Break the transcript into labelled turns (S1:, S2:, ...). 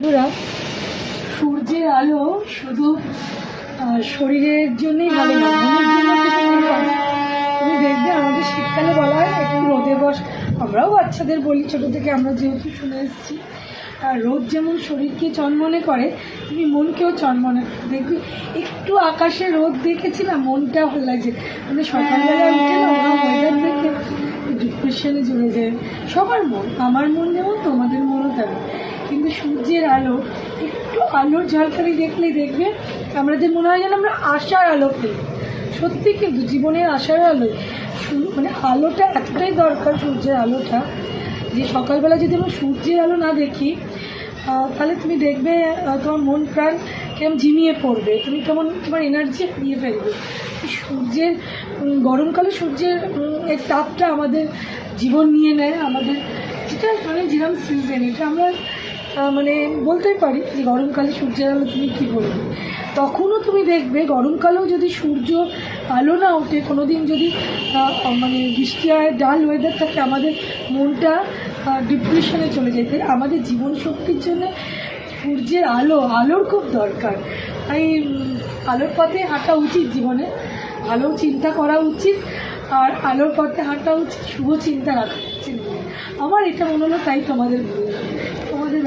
S1: বন্ধুরা, সূর্যের আলো শুধু শরীরের জন্যই ভালো না, মনের জন্য কিছু মনে করে। তুমি দেখবে আমাদের শীতকালে বলা হয় একটু রোদে বস, আমরাও বাচ্চাদের বলি ছোটো থেকে, আমরা যেহেতু শুনে এসেছি। আর রোদ যেমন শরীরকে চনমনে করে, তুমি মনকেও চনমনে করে। দেখবি একটু আকাশে রোদ দেখেছি না, মনটা ভালো লাগছে। মানে সকালবেলা উঠে না ওরা ওয়েদার দেখে ডিপ্রেশনে চলে যায় সবার মন, আমার মন যেমন তোমাদের মনও তেমন। কিন্তু সূর্যের আলো, একটু আলোর ঝলকানি দেখলেই দেখবে আমাদের মনে হয় যেন আমরা আশার আলো পেই। সত্যি কিন্তু জীবনের আশার আলো, মানে আলোটা এতটাই দরকার, সূর্যের আলোটা, যে সকালবেলা যদি আমরা সূর্যের আলো না দেখি তাহলে তুমি দেখবে তোমার মন প্রাণ কেমন ঝিমিয়ে পড়বে, তুমি কেমন তোমার এনার্জি হারিয়ে ফেলবে। সূর্যের গরমকালে সূর্যের এর তাপটা আমাদের জীবন নিয়ে নেয়, আমাদের যেটা মানে যেরকম সিজন, এটা আমরা মানে বলতেই পারি যে গরমকালে সূর্যের আলো তুমি কী বলবে। তখনও তুমি দেখবে গরমকালেও যদি সূর্য আলো না ওঠে, কোনো দিন যদি মানে বৃষ্টি হয়, ডাল ওয়েদার থাকে, আমাদের মনটা ডিপ্রেশনে চলে যায়। তাই আমাদের জীবন শক্তির জন্য সূর্যের আলোর খুব দরকার। তাই আলোর পথে হাঁটা উচিত, জীবনে ভালো চিন্তা করা উচিত, আর আলোর পথে হাঁটা উচিত, শুভ চিন্তা রাখা উচিত। আমার এটা মনে হলো, তাই তোমাদের বললাম।